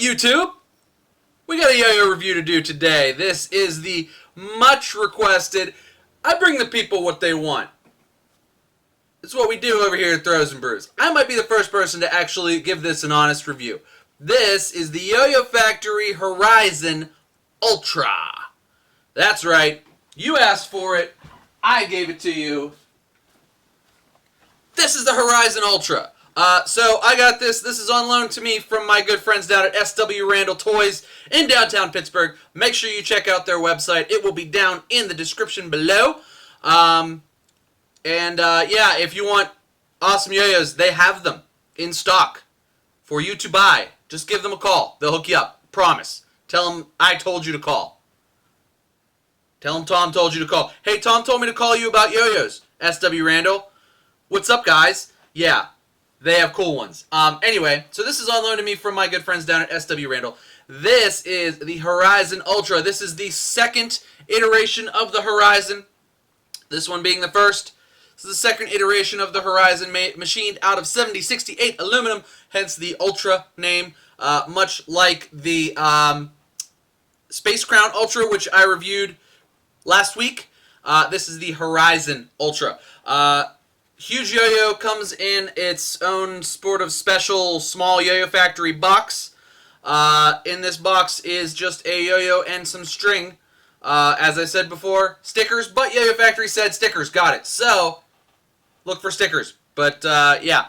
YouTube? We got a yo-yo review to do today. This is the much requested, I bring the people what they want. It's what we do over here at Throws and Brews. I might be the first person to actually give this an honest review. This is the YoyoFactory Horizon Ultra. That's right. You asked for it. I gave it to you. This is the Horizon Ultra. So I got this. This is on loan to me from my good friends down at Randall Toys in downtown Pittsburgh. Make sure you check out their website. It will be down in the description below. Yeah, if you want awesome yo-yos, they have them in stock for you to buy. Just give them a call. They'll hook you up. Promise. Tell them I told you to call. Tell them Tom told you to call. Hey, Tom told me to call you about yo-yos. SW Randall. What's up, guys? Yeah, they have cool ones. Anyway, so this is on loan to me from my good friends down at SW Randall. This is the Horizon Ultra. This is the second iteration of the Horizon. This one being the first. This is the second iteration of the Horizon machined out of 7068 aluminum, hence the Ultra name. Much like the Space Crown Ultra, which I reviewed last week. This is the Horizon Ultra. Huge yo-yo comes in its own sort of special small YoyoFactory box. In this box is just a yo-yo and some string. As I said before, stickers, but YoyoFactory said stickers. Got it. So, look for stickers. But, yeah,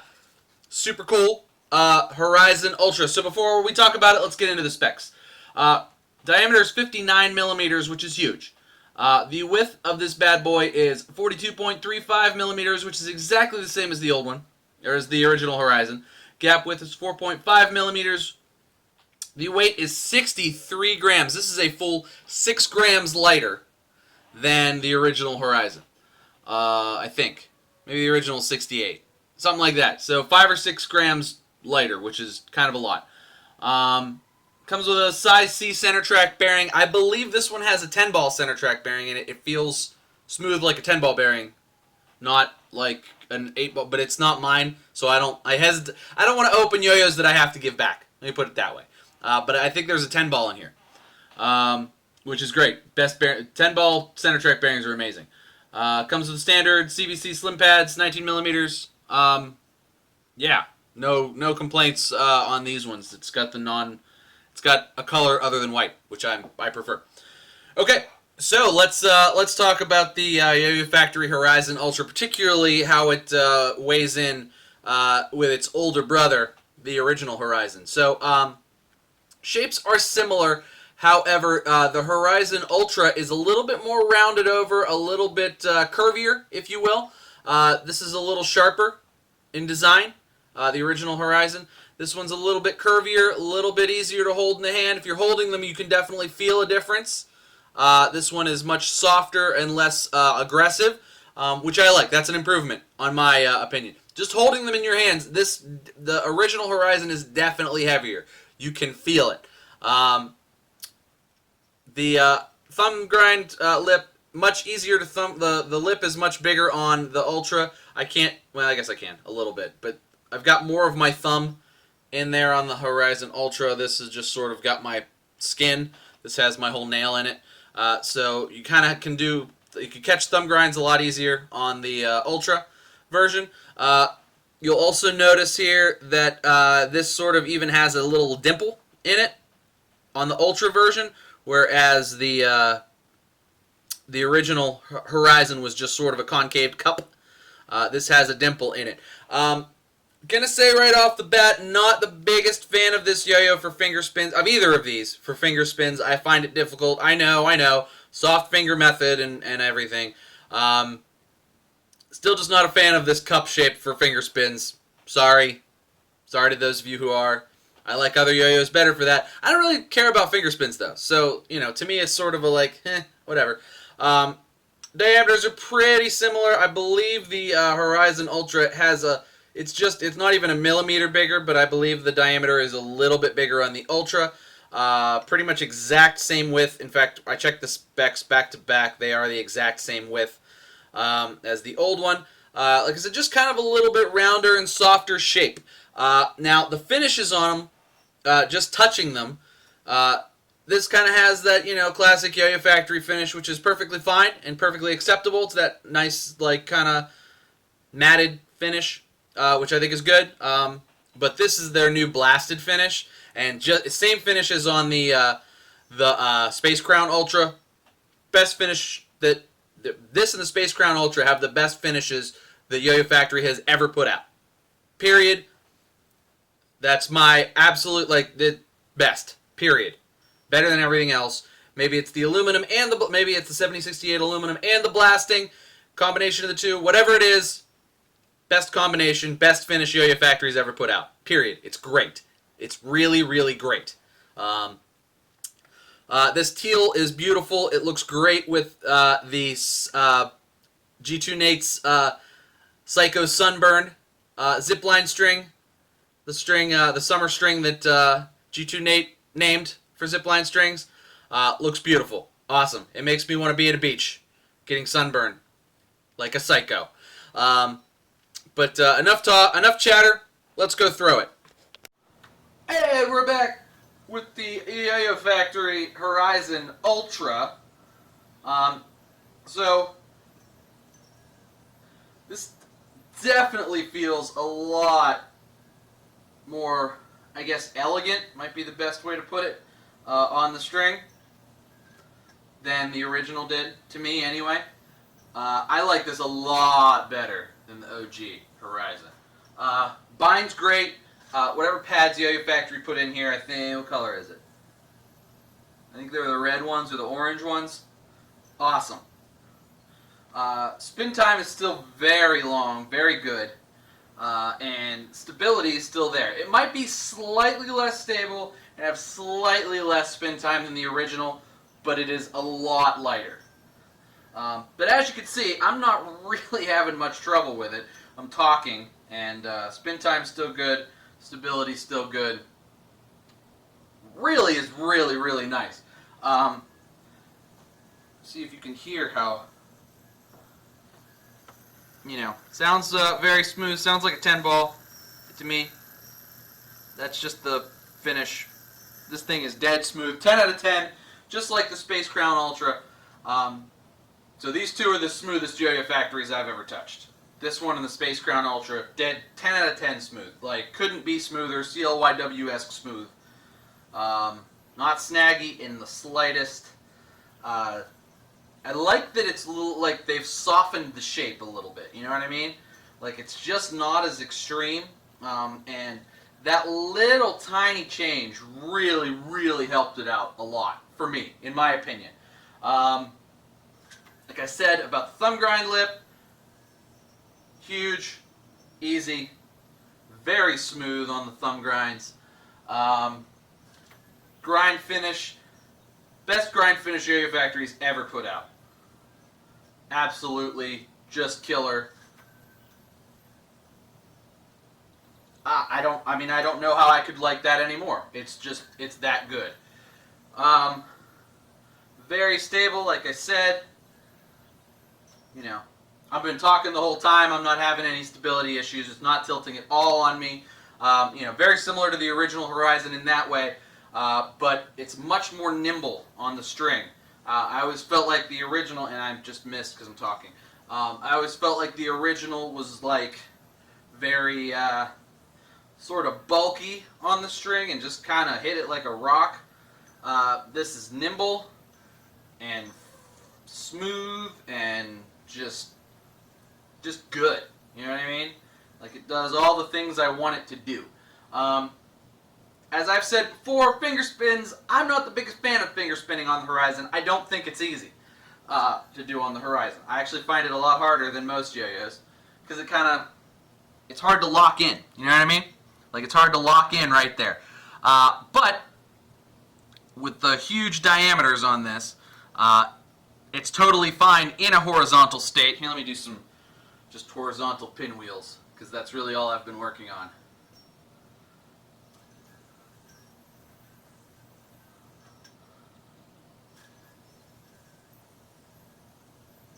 super cool. Horizon Ultra. So before we talk about it, let's get into the specs. Diameter is 59 millimeters, which is huge. The width of this bad boy is 42.35 millimeters, which is exactly the same as the old one, or as the original Horizon. Gap width is 4.5 millimeters. The weight is 63 grams. This is a full 6 grams lighter than the original Horizon. I think. Maybe the original 68. Something like that. So 5 or 6 grams lighter, which is kind of a lot. Comes with a size C center track bearing. I believe this one has a 10-ball center track bearing in it. It feels smooth like a 10-ball bearing, not like an 8-ball. But it's not mine, so I don't want to open yo-yos that I have to give back. Let me put it that way. But I think there's a 10-ball in here, which is great. Best 10-ball center track bearings are amazing. Comes with standard CVC slim pads, 19 millimeters. Yeah, no complaints on these ones. It's got a color other than white, which I prefer. Okay, so let's talk about the YoyoFactory Horizon Ultra, particularly how it weighs in with its older brother, the original Horizon. So shapes are similar. However, the Horizon Ultra is a little bit more rounded over, a little bit curvier, if you will. This is a little sharper in design, the original Horizon. This one's a little bit curvier, a little bit easier to hold in the hand. If you're holding them, you can definitely feel a difference. This one is much softer and less aggressive, which I like. That's an improvement, on my opinion. Just holding them in your hands, the original Horizon is definitely heavier. You can feel it. The thumb grind lip, much easier to thumb. The lip is much bigger on the Ultra. I guess I can, a little bit. But I've got more of my thumb in there on the Horizon Ultra. This has just sort of got my skin. This has my whole nail in it. So you kind of you can catch thumb grinds a lot easier on the Ultra version. You'll also notice here that this sort of even has a little dimple in it on the Ultra version, whereas the original Horizon was just sort of a concave cup. This has a dimple in it. Gonna say right off the bat, not the biggest fan of this yo-yo for finger spins, of either of these for finger spins. I find it difficult. I know. Soft finger method and everything. Still just not a fan of this cup shape for finger spins. Sorry to those of you who are. I like other yo-yos better for that. I don't really care about finger spins though. So, to me it's sort of a whatever. Diameters are pretty similar. I believe the Horizon Ultra has it's not even a millimeter bigger, but I believe the diameter is a little bit bigger on the Ultra. Pretty much exact same width. In fact, I checked the specs back to back. They are the exact same width as the old one. Like I said, just kind of a little bit rounder and softer shape. Now, the finishes on them just touching them, this kind of has that, classic YoyoFactory finish, which is perfectly fine and perfectly acceptable. It's that nice, like, kind of matted finish, which I think is good. But this is their new blasted finish, and just same finish as on the Space Crown Ultra. Best finish that this and the Space Crown Ultra have the best finishes that YoyoFactory has ever put out. Period. That's my absolute, like, the best. Period. Better than everything else. Maybe it's the aluminum and maybe it's the 7068 aluminum and the blasting combination of the two. Whatever it is, best combination, best finish YoyoFactory's ever put out. Period. It's great. It's really, really great. This teal is beautiful. It looks great with the G2 Nate's Psycho Sunburn zipline string. The summer string that G2 Nate named for zipline strings. Looks beautiful. Awesome. It makes me want to be at a beach getting sunburned like a psycho. But enough talk, enough chatter. Let's go throw it. Hey, we're back with the YoyoFactory Horizon Ultra. So this definitely feels a lot more, I guess, elegant, might be the best way to put it, on the string than the original did, to me anyway. I like this a lot better than the OG Horizon. Bind's great. Whatever pads YoyoFactory put in here, I think, what color is it? I think they're the red ones or the orange ones. Awesome. Spin time is still very long, very good. And stability is still there. It might be slightly less stable and have slightly less spin time than the original, but it is a lot lighter. But as you can see, I'm not really having much trouble with it. I'm talking, and spin time's still good, stability's still good. Really is really, really nice. See if you can hear how, sounds very smooth, sounds like a 10 ball to me. That's just the finish. This thing is dead smooth, 10 out of 10, just like the Space Crown Ultra. So these two are the smoothest YoyoFactories I've ever touched. This one and the Space Crown Ultra, dead 10 out of 10 smooth. Like, couldn't be smoother, CLYW-esque smooth. Not snaggy in the slightest. I like that it's a little, like, they've softened the shape a little bit, you know what I mean? Like, it's just not as extreme, and that little tiny change really, really helped it out a lot, for me, in my opinion. Like I said about the thumb grind lip, huge, easy, very smooth on the thumb grinds. Grind finish, best grind finish YoyoFactory's ever put out. Absolutely, just killer. I don't know how I could like that anymore. It's that good. Very stable, like I said. I've been talking the whole time. I'm not having any stability issues. It's not tilting at all on me. Very similar to the original Horizon in that way, but it's much more nimble on the string. I always felt like the original, and I just missed because I'm talking. I always felt like the original was like very sort of bulky on the string and just kind of hit it like a rock. This is nimble and smooth and just good. You know what I mean? Like, it does all the things I want it to do. As I've said before, finger spins, I'm not the biggest fan of finger spinning on the Horizon. I don't think it's easy to do on the Horizon. I actually find it a lot harder than most yo-yos because it's hard to lock in. You know what I mean? Like, it's hard to lock in right there. But with the huge diameters on this, it's totally fine in a horizontal state. Here, let me do some just horizontal pinwheels, because that's really all I've been working on.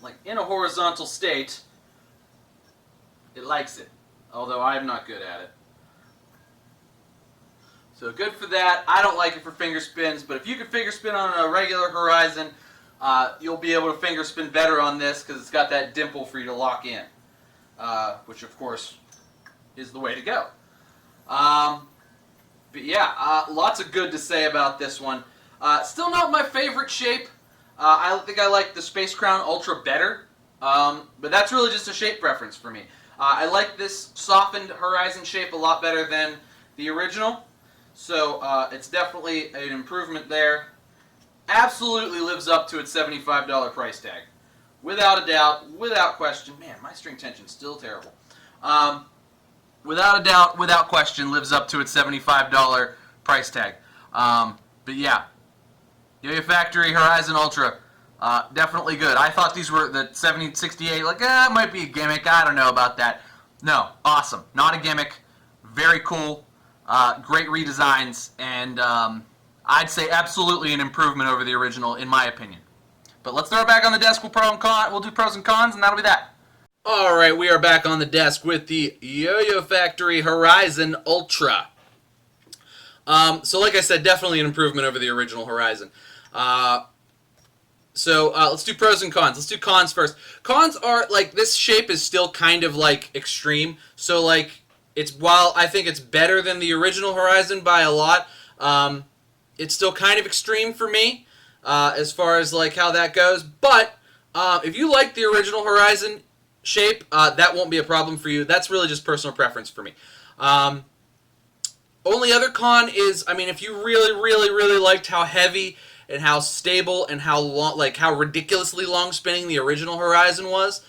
Like, in a horizontal state, it likes it, although I'm not good at it. So good for that. I don't like it for finger spins, but if you can finger spin on a regular Horizon, you'll be able to finger spin better on this because it's got that dimple for you to lock in, which of course is the way to go. But yeah, lots of good to say about this one. Still not my favorite shape. I think I like the Space Crown Ultra better, but that's really just a shape preference for me. I like this softened Horizon shape a lot better than the original, so it's definitely an improvement there. Absolutely lives up to its $75 price tag. Without a doubt, without question. Man, my string tension's still terrible. Without a doubt, without question, lives up to its $75 price tag. But yeah, YoyoFactory Horizon Ultra, definitely good. I thought these were the 7068, like, it might be a gimmick. I don't know about that. No, awesome. Not a gimmick. Very cool. Great redesigns, and I'd say absolutely an improvement over the original, in my opinion. But let's throw it back on the desk. We'll do pros and cons, and that'll be that. All right, we are back on the desk with the YoyoFactory Horizon Ultra. So like I said, definitely an improvement over the original Horizon. So let's do pros and cons. Let's do cons first. Cons are, like, this shape is still kind of, like, extreme. So, like, while I think it's better than the original Horizon by a lot, it's still kind of extreme for me as far as, like, how that goes. But if you like the original Horizon shape, that won't be a problem for you. That's really just personal preference for me. Only other con is, I mean, if you really, really, really liked how heavy and how stable and how long, like how ridiculously long spinning the original Horizon was,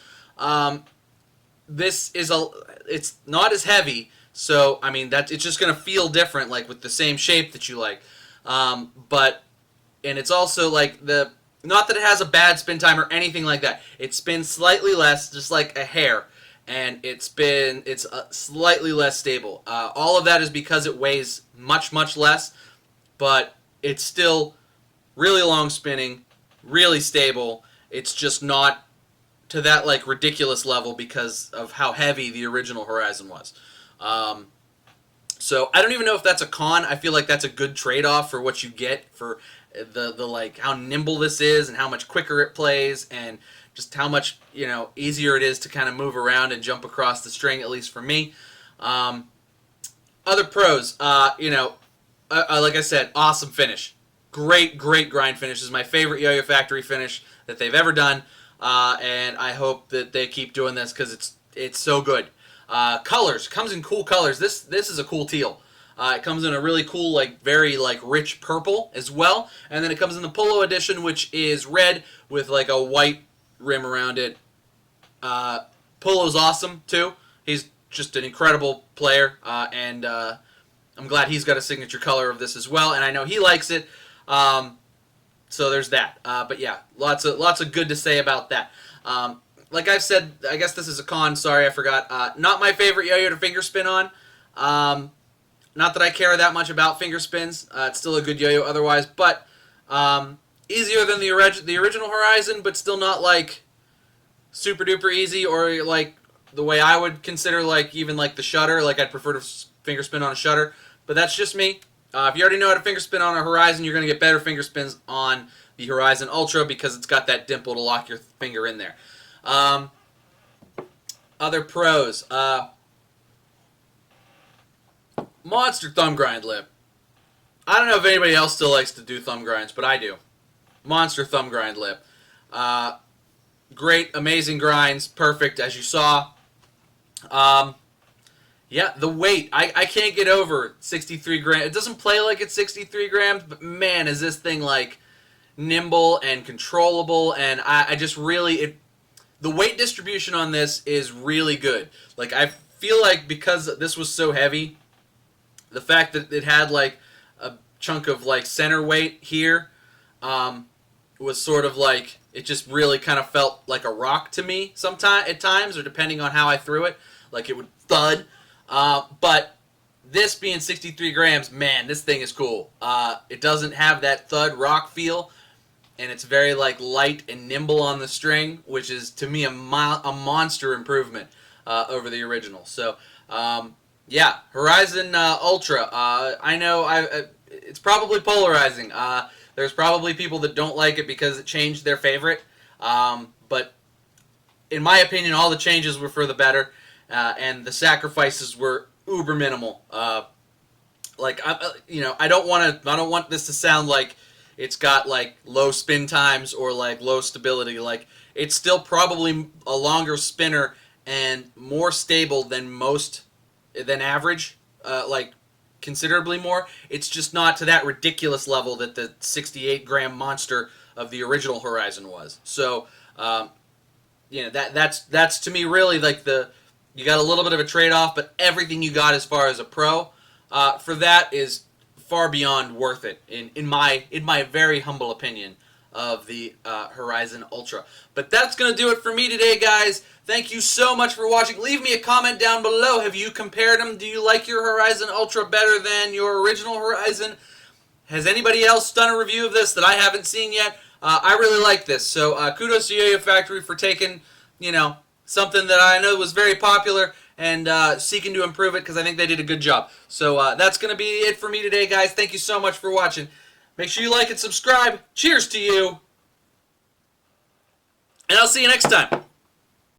it's not as heavy. So I mean, it's just gonna feel different, like with the same shape that you like. And it's also like not that it has a bad spin time or anything like that. It spins slightly less, just like a hair, and it's slightly less stable. All of that is because it weighs much, much less, but it's still really long spinning, really stable. It's just not to that, like, ridiculous level because of how heavy the original Horizon was. So I don't even know if that's a con. I feel like that's a good trade-off for what you get for the like how nimble this is and how much quicker it plays and just how much, you know, easier it is to kind of move around and jump across the string, at least for me. Other pros, you know, like I said, awesome finish. Great, great grind finish. This is my favorite YoyoFactory finish that they've ever done, and I hope that they keep doing this because it's so good. Colors, comes in cool colors. This is a cool teal. It comes in a really cool, like, very, like, rich purple as well, and then it comes in the Polo edition, which is red with, like, a white rim around it. Polo's awesome too. He's just an incredible player, and I'm glad he's got a signature color of this as well, and I know he likes it. So there's that. But yeah, lots of good to say about that. Like I've said, I guess this is a con. Sorry, I forgot. Not my favorite yo-yo to finger spin on. Not that I care that much about finger spins. It's still a good yo-yo otherwise, but easier than the original Horizon, but still not, like, super duper easy, or like the way I would consider, like, even like the shutter. Like, I'd prefer to finger spin on a shutter, but that's just me. If you already know how to finger spin on a Horizon, you're going to get better finger spins on the Horizon Ultra because it's got that dimple to lock your finger in there. Other pros. Monster thumb grind lip. I don't know if anybody else still likes to do thumb grinds, but I do. Monster thumb grind lip. Great, amazing grinds. Perfect, as you saw. Yeah, the weight. I can't get over 63 grams. It doesn't play like it's 63 grams, but man, is this thing, like, nimble and controllable, and I just really... the weight distribution on this is really good. Like, I feel like because this was so heavy, the fact that it had, like, a chunk of, like, center weight here was sort of like... it just really kind of felt like a rock to me at times, or depending on how I threw it. Like, it would thud. But this being 63 grams, man, this thing is cool. It doesn't have that thud rock feel, and it's very, like, light and nimble on the string, which is, to me, a monster improvement over the original. So, Yeah, Horizon Ultra. I know it's probably polarizing. There's probably people that don't like it because it changed their favorite. But in my opinion, all the changes were for the better, and the sacrifices were uber minimal. I don't want to. I don't want this to sound like it's got like low spin times or like low stability. Like it's still probably a longer spinner and more stable than average. Like considerably more. It's just not to that ridiculous level that the 68-gram monster of the original Horizon was. So, that's to me really like you got a little bit of a trade off, but everything you got as far as a pro for that is far beyond worth it in my very humble opinion of the Horizon Ultra. But that's going to do it for me today, guys. Thank you so much for watching. Leave me a comment down below. Have you compared them? Do you like your Horizon Ultra better than your original Horizon? Has anybody else done a review of this that I haven't seen yet? I really like this. So kudos to YoyoFactory for taking, something that I know was very popular and seeking to improve it because I think they did a good job. So that's going to be it for me today, guys. Thank you so much for watching. Make sure you like and subscribe. Cheers to you. And I'll see you next time.